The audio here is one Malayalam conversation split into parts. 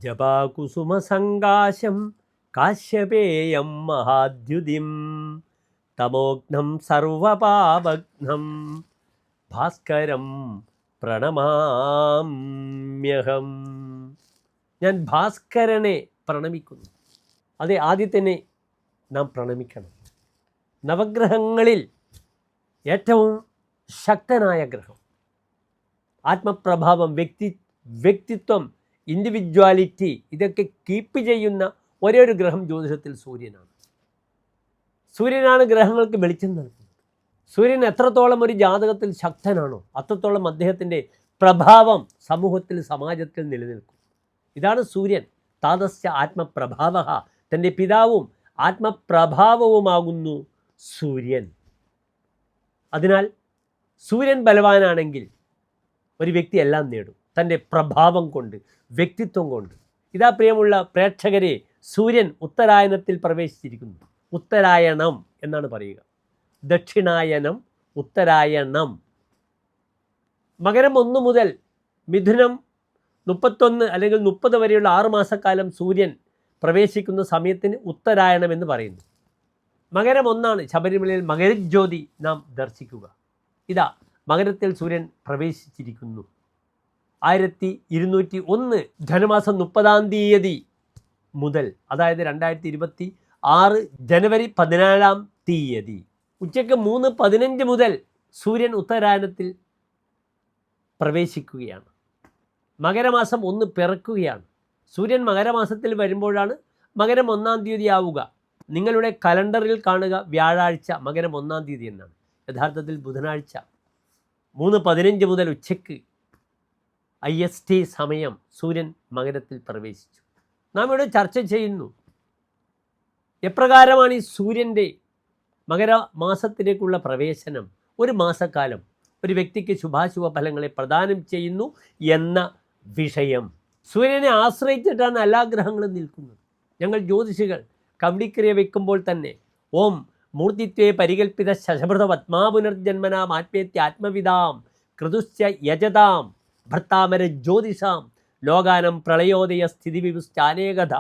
ജപാകുസുമസങ്കാശം കാശ്യപേയം മഹാദ്യുതിം തമോഘ്നം സർവപാപഘ്നം ഭാസ്കരം പ്രണമാമ്യഹം. ഞാൻ ഭാസ്കരനെ പ്രണമിക്കുന്നു. അതെ, ആദ്യത്തിനെ നാം പ്രണമിക്കണം. നവഗ്രഹങ്ങളിൽ ഏറ്റവും ശക്തനായ ഗ്രഹം, ആത്മപ്രഭാവം, വ്യക്തിത്വം, ഇൻഡിവിജ്വാലിറ്റി, ഇതൊക്കെ കീപ്പ് ചെയ്യുന്ന ഒരേ ഒരു ഗ്രഹം ജ്യോതിഷത്തിൽ സൂര്യനാണ്. സൂര്യനാണ് ഗ്രഹങ്ങൾക്ക് വെളിച്ചം നൽകുന്നത്. സൂര്യൻ എത്രത്തോളം ഒരു ജാതകത്തിൽ ശക്തനാണോ അത്രത്തോളം അദ്ദേഹത്തിൻ്റെ പ്രഭാവം സമൂഹത്തിൽ, സമാജത്തിൽ നിലനിൽക്കും. ഇതാണ് സൂര്യൻ. താതസ്യ ആത്മപ്രഭാവ, തൻ്റെ പിതാവും ആത്മപ്രഭാവവുമാകുന്നു സൂര്യൻ. അതിനാൽ സൂര്യൻ ബലവാനാണെങ്കിൽ ഒരു വ്യക്തി എല്ലാം നേടും, തൻ്റെ പ്രഭാവം കൊണ്ട്, വ്യക്തിത്വം കൊണ്ട്. ഇതാ പ്രിയമുള്ള പ്രേക്ഷകരെ, സൂര്യൻ ഉത്തരായനത്തിൽ പ്രവേശിച്ചിരിക്കുന്നു. ഉത്തരായണം എന്നാണ് പറയുക. ദക്ഷിണായനം, ഉത്തരായണം. മകരം 1 മുതൽ മിഥുനം 31 അല്ലെങ്കിൽ 30 വരെയുള്ള 6 മാസക്കാലം സൂര്യൻ പ്രവേശിക്കുന്ന സമയത്തിന് ഉത്തരായണം എന്ന് പറയുന്നു. മകരം 1 ശബരിമലയിൽ മകരജ്യോതി നാം ദർശിക്കുക. ഇതാ മകരത്തിൽ സൂര്യൻ പ്രവേശിച്ചിരിക്കുന്നു. 1201 ധനുമാസം 30-ാം തീയതി മുതൽ, അതായത് 2026 ജനുവരി 14-ാം തീയതി ഉച്ചയ്ക്ക് 3:15 മുതൽ സൂര്യൻ ഉത്തരായനത്തിൽ പ്രവേശിക്കുകയാണ്. മകരമാസം 1 പിറക്കുകയാണ്. സൂര്യൻ മകരമാസത്തിൽ വരുമ്പോഴാണ് മകരം 1-ാം തീയതി ആവുക. നിങ്ങളുടെ കലണ്ടറിൽ കാണുക വ്യാഴാഴ്ച മകരം 1-ാം തീയതി എന്നാണ്. യഥാർത്ഥത്തിൽ ബുധനാഴ്ച 3:15 മുതൽ ഉച്ചയ്ക്ക് IST സമയം സൂര്യൻ മകരത്തിൽ പ്രവേശിച്ചു. നാം ഇവിടെ ചർച്ച ചെയ്യുന്നു എപ്രകാരമാണ് ഈ സൂര്യൻ്റെ മകരമാസത്തിലേക്കുള്ള പ്രവേശനം ഒരു മാസക്കാലം ഒരു വ്യക്തിക്ക് ശുഭാശുഭ ഫലങ്ങളെ പ്രദാനം ചെയ്യുന്നു എന്ന വിഷയം. സൂര്യനെ ആശ്രയിച്ചിട്ടാണ് എല്ലാ ഗ്രഹങ്ങളും നിൽക്കുന്നത്. ഞങ്ങൾ ജ്യോതിഷികൾ കവടിക്രിയ വയ്ക്കുമ്പോൾ തന്നെ ഓം മൂർത്തിത്വേ പരികൽപ്പിത ശശഭൃത പത്മാപുനർജന്മനാം ആത്മേത്യാത്മവിതാം കൃതുശ്ച യജതാം ഭർത്താമര ജ്യോതിഷാം ലോകാനം പ്രളയോദയ സ്ഥിതിവിപുശ്ചാനേകഥ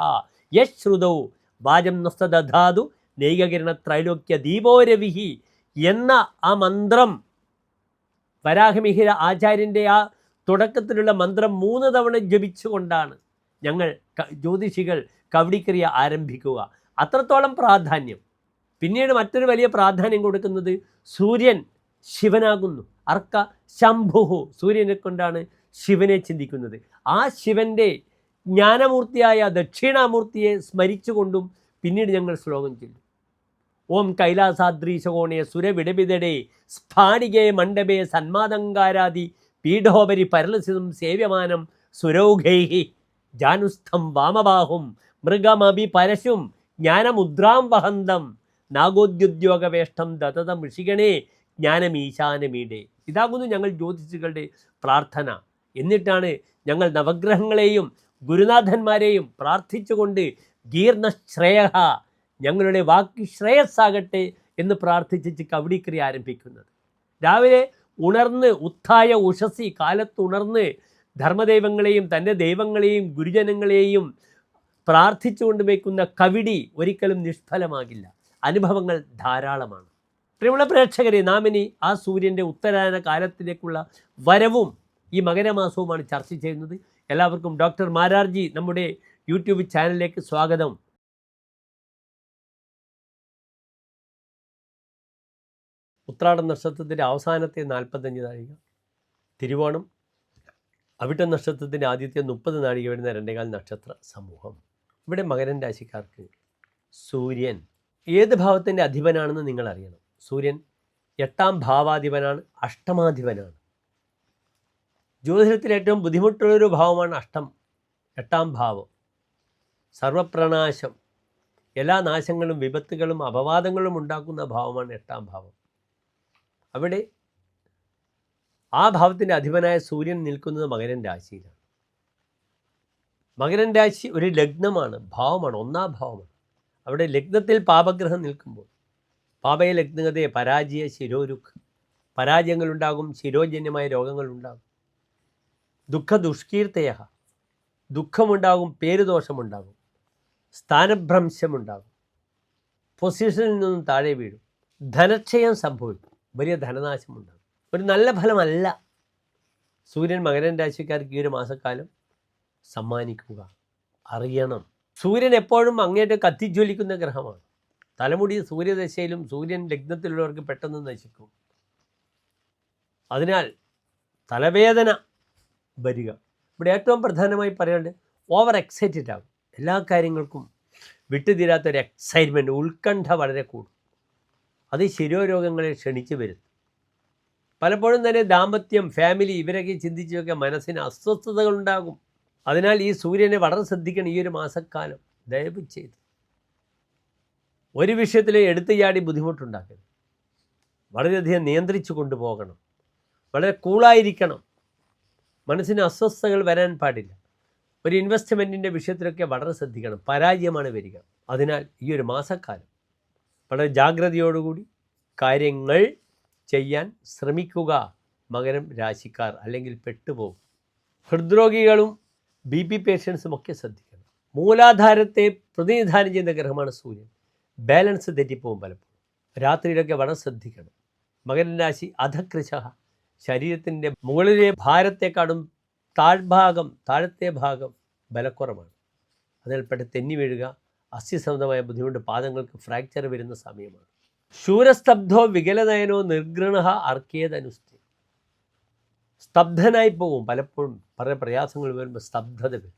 യശ്രുതൗ വാചം നസ്തദധാതു നൈകകിരണ ത്രൈലോക്യ ദീപോരവിഹി എന്ന ആ മന്ത്രം, വരാഹമിഹിര ആചാര്യൻ്റെ ആ തുടക്കത്തിലുള്ള മന്ത്രം 3 തവണ ജപിച്ചുകൊണ്ടാണ് ഞങ്ങൾ ജ്യോതിഷികൾ കവടിക്രിയ ആരംഭിക്കുക. അത്രത്തോളം പ്രാധാന്യം. പിന്നീട് മറ്റൊരു വലിയ പ്രാധാന്യം കൊടുക്കുന്നത് സൂര്യൻ ശിവനാകുന്നു. അർക്ക ശംഭുഹു, സൂര്യനെ കൊണ്ടാണ് ശിവനെ ചിന്തിക്കുന്നത്. ആ ശിവൻ്റെ ജ്ഞാനമൂർത്തിയായ ദക്ഷിണാമൂർത്തിയെ സ്മരിച്ചുകൊണ്ടും പിന്നീട് ഞങ്ങൾ ശ്ലോകം ചൊല്ലും. ഓം കൈലാസാദ്രീശകോണേ സുരവിടവിതടേ സ്ഫാടികേ മണ്ഡപേ സന്മാദങ്കാരാദി പീഠോപരി പരലസിതം സേവ്യമാനം സുരൗഘൈഹി ജാനുസ്ഥം വാമബാഹും മൃഗമഭി പരശും ജ്ഞാനമുദ്രാം വഹന്തം നാഗോദ്യുദ്യോഗവേഷ്ടം ദതത ഋഷിഗണേ ജ്ഞാനമീശാനമീടെ. ഇതാകുന്നു ഞങ്ങൾ ജ്യോതിഷികളുടെ പ്രാർത്ഥന. എന്നിട്ടാണ് ഞങ്ങൾ നവഗ്രഹങ്ങളെയും ഗുരുനാഥന്മാരെയും പ്രാർത്ഥിച്ചുകൊണ്ട് ഗീർണശ്രേയ, ഞങ്ങളുടെ വാക്ക് ശ്രേയസ്സാകട്ടെ എന്ന് പ്രാർത്ഥിച്ച് കവടിക്രിയ ആരംഭിക്കുന്നത്. രാവിലെ ഉണർന്ന് ഉത്ഥായ ഉഷസി, കാലത്തുണർന്ന് ധർമ്മദൈവങ്ങളെയും തൻ്റെ ദൈവങ്ങളെയും ഗുരുജനങ്ങളെയും പ്രാർത്ഥിച്ചുകൊണ്ട് വയ്ക്കുന്ന കവിടി ഒരിക്കലും നിഷ്ഫലമാകില്ല. അനുഭവങ്ങൾ ധാരാളമാണ്. പ്രിയമുള്ള പ്രേക്ഷകരെ, നാം ഇനി ആ സൂര്യൻ്റെ ഉത്തരായന കാലത്തിലേക്കുള്ള വരവും ഈ മകരമാസവുമാണ് ചർച്ച ചെയ്യുന്നത്. എല്ലാവർക്കും ഡോക്ടർ മാരാർജി നമ്മുടെ യൂട്യൂബ് ചാനലിലേക്ക് സ്വാഗതം. ഉത്രാടം നക്ഷത്രത്തിൻ്റെ അവസാനത്തെ 45 നാഴിക, തിരുവോണം അവിട്ട നക്ഷത്രത്തിൻ്റെ ആദ്യത്തെ 30 നാഴിക വരുന്ന 2.25 നക്ഷത്ര സമൂഹം. ഇവിടെ മകരൻ രാശിക്കാർക്ക് സൂര്യൻ ഏത് ഭാവത്തിൻ്റെ അധിപനാണെന്ന് നിങ്ങൾ അറിയണം. സൂര്യൻ 8-ാം ഭാവാധിപനാണ്, അഷ്ടമാധിപനാണ്. ജ്യോതിഷത്തിൽ ഏറ്റവും ബുദ്ധിമുട്ടുള്ളൊരു ഭാവമാണ് 8-ാം ഭാവം. സർവപ്രനാശം, എല്ലാ നാശങ്ങളും വിപത്തുകളും അപവാദങ്ങളും ഉണ്ടാക്കുന്ന ഭാവമാണ് 8-ാം ഭാവം. അവിടെ ആ ഭാവത്തിൻ്റെ അധിപനായ സൂര്യൻ നിൽക്കുന്നത് മകരൻ രാശിയിലാണ്. മകരൻ രാശി ഒരു ലഗ്നമാണ്, ഭാവമാണ്, 1-ാം ഭാവമാണ്. അവിടെ ലഗ്നത്തിൽ പാപഗ്രഹം നിൽക്കുമ്പോൾ പാപയ ലഗ്നതയെ പരാജയ ശിരോരുഖ്, പരാജയങ്ങളുണ്ടാകും, ശിരോജന്യമായ രോഗങ്ങളുണ്ടാകും. ദുഃഖ ദുഷ്കീർത്തയ, ദുഃഖമുണ്ടാകും, പേരുദോഷമുണ്ടാകും, സ്ഥാനഭ്രംശമുണ്ടാകും, പൊസിഷനിൽ നിന്നും താഴെ വീഴും, ധനക്ഷയം സംഭവിക്കും, വലിയ ധനനാശമുണ്ടാകും. ഒരു നല്ല ഫലമല്ല സൂര്യൻ മകരൻ രാശിക്കാർക്ക് ഈ ഒരു മാസക്കാലം സമ്മാനിക്കുക. അറിയണം, സൂര്യൻ എപ്പോഴും അങ്ങേറ്റം കത്തിജ്വലിക്കുന്ന ഗ്രഹമാണ്. തലമുടി സൂര്യദശയിലും സൂര്യൻ ലഗ്നത്തിലുള്ളവർക്ക് പെട്ടെന്ന് നശിക്കും. അതിനാൽ തലവേദന വരിക. ഇവിടെ ഏറ്റവും പ്രധാനമായി പറയേണ്ടത് ഓവർ എക്സൈറ്റഡ് ആകും. എല്ലാ കാര്യങ്ങൾക്കും വിട്ടുതീരാത്തൊരു എക്സൈറ്റ്മെൻറ്റ്, ഉത്കണ്ഠ വളരെ കൂടും. അത് ശിരോരോഗങ്ങളെ ക്ഷണിച്ചു വരുത്തും. പലപ്പോഴും തന്നെ ദാമ്പത്യം, ഫാമിലി ഇവരൊക്കെ ചിന്തിച്ചൊക്കെ മനസ്സിന് അസ്വസ്ഥതകളുണ്ടാകും. അതിനാൽ ഈ സൂര്യനെ വളരെ ശ്രദ്ധിക്കണം ഈ ഒരു മാസക്കാലം. ദയവ് ചെയ്ത് ഒരു വിഷയത്തിൽ എടുത്തു ചാടി ബുദ്ധിമുട്ടുണ്ടാക്കരുത്. വളരെയധികം നിയന്ത്രിച്ചു കൊണ്ടുപോകണം. വളരെ കൂളായിരിക്കണം. മനസ്സിന് അസ്വസ്ഥതകൾ വരാൻ പാടില്ല. ഒരു ഇൻവെസ്റ്റ്മെൻറ്റിൻ്റെ വിഷയത്തിലൊക്കെ വളരെ ശ്രദ്ധിക്കണം. പരാജയമാണ് വരിക. അതിനാൽ ഈ ഒരു മാസക്കാലം വളരെ ജാഗ്രതയോടുകൂടി കാര്യങ്ങൾ ചെയ്യാൻ ശ്രമിക്കുക മകരം രാശിക്കാർ, അല്ലെങ്കിൽ പെട്ടുപോകും. ഹൃദ്രോഗികളും BP പേഷ്യൻസും ഒക്കെ ശ്രദ്ധിക്കണം. മൂലാധാരത്തെ പ്രതിനിധാനം ചെയ്യുന്ന ഗ്രഹമാണ് സൂര്യൻ. ബാലൻസ് തെറ്റിപ്പോകും പലപ്പോഴും. രാത്രിയിലൊക്കെ വളരെ ശ്രദ്ധിക്കണം. മകരൻ രാശി അധകൃശ, ശരീരത്തിൻ്റെ മുകളിലെ ഭാരത്തെക്കാളും താഴത്തെ ഭാഗം ബലക്കുറവാണ്. അതിനാൽ പെട്ടെന്ന് തെന്നി വീഴുക, അസ്ഥിസംബന്ധമായ ബുദ്ധിമുട്ട്, പാദങ്ങൾക്ക് ഫ്രാക്ചർ വരുന്ന സമയമാണ്. ശൂരസ്തബ്ധോ വികലനയനോ നിർഗൃണ അർക്കേതനുസ്തി. സ്തബ്ധനായി പോകും. പലപ്പോഴും പല പ്രയാസങ്ങൾ വരുമ്പോൾ സ്തബ്ധത വരും.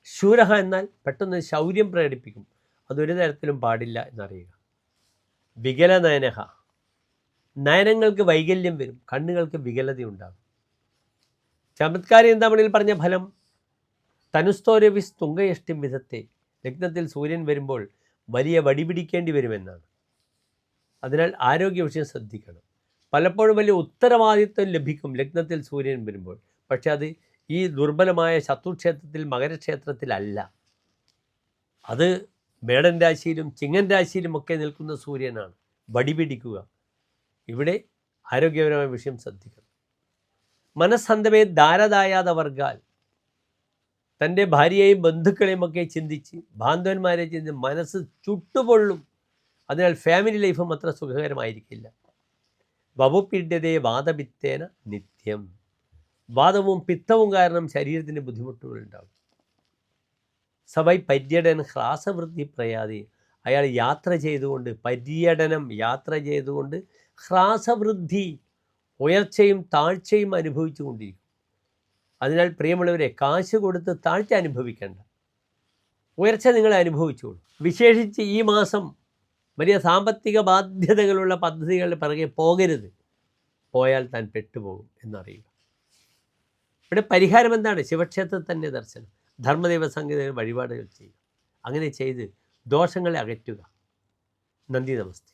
ശൂരഹ എന്നാൽ പെട്ടെന്ന് ശൗര്യം പ്രകടിപ്പിക്കും. അതൊരു തരത്തിലും പാടില്ല എന്നറിയുക. വികലനയനഹ, നയനങ്ങൾക്ക് വൈകല്യം വരും, കണ്ണുകൾക്ക് വികലതയുണ്ടാകും. ചമത്കാരി എന്താമണിൽ പറഞ്ഞ ഫലം തനുസ്തോരവിസ് തുങ്കയഷ്ടിം വിധത്തെ. ലഗ്നത്തിൽ സൂര്യൻ വരുമ്പോൾ വലിയ വടി പിടിക്കേണ്ടി വരുമെന്നാണ്. അതിനാൽ ആരോഗ്യ വിഷയം ശ്രദ്ധിക്കണം. പലപ്പോഴും വലിയ ഉത്തരവാദിത്വം ലഭിക്കും ലഗ്നത്തിൽ സൂര്യൻ വരുമ്പോൾ. പക്ഷെ അത് ഈ ദുർബലമായ ശത്രുക്ഷേത്രത്തിൽ മകരക്ഷേത്രത്തിലല്ല. അത് മേടൻ രാശിയിലും ചിങ്ങൻ രാശിയിലുമൊക്കെ നിൽക്കുന്ന സൂര്യനാണ്. വടി പിടിക്കുക. ഇവിടെ ആരോഗ്യപരമായ വിഷയം ശ്രദ്ധിക്കണം. മനസ്സന്തമേ ധാരദായാത വർഗാൽ. തൻ്റെ ഭാര്യയെയും ബന്ധുക്കളെയും ഒക്കെ ചിന്തിച്ച്, ബാന്ധവന്മാരെ ചിന്തിച്ച് മനസ്സ് ചുട്ടുപൊള്ളും. അതിനാൽ ഫാമിലി ലൈഫും അത്ര സുഖകരമായിരിക്കില്ല. വപുപീഡ്യതേ വാദപിത്തേന നിത്യം. വാദവും പിത്തവും കാരണം ശരീരത്തിന് ബുദ്ധിമുട്ടുകളുണ്ടാകും. സവൈ പര്യടൻ ഹ്രാസവൃത്തി പ്രയാതി. അയാൾ യാത്ര ചെയ്തുകൊണ്ട്, യാത്ര ചെയ്തുകൊണ്ട് ഹ്രാസവൃദ്ധി, ഉയർച്ചയും താഴ്ചയും അനുഭവിച്ചു കൊണ്ടിരിക്കും. അതിനാൽ പ്രിയമുള്ളവരെ, കാശ് കൊടുത്ത് താഴ്ച അനുഭവിക്കേണ്ട, ഉയർച്ച നിങ്ങൾ അനുഭവിച്ചോളൂ. വിശേഷിച്ച് ഈ മാസം വലിയ സാമ്പത്തിക ബാധ്യതകളുള്ള പദ്ധതികളുടെ പിറകെ പോകരുത്. പോയാൽ താൻ പെട്ടുപോകും എന്നറിയുക. ഇവിടെ പരിഹാരം എന്താണ്? ശിവക്ഷേത്രത്തിൽ തന്നെ ദർശനം, ധർമ്മദൈവ സംഗീത വഴിപാടുകൾ ചെയ്യുക. അങ്ങനെ ചെയ്ത് ദോഷങ്ങളെ അകറ്റുക. നന്ദി, നമസ്തേ.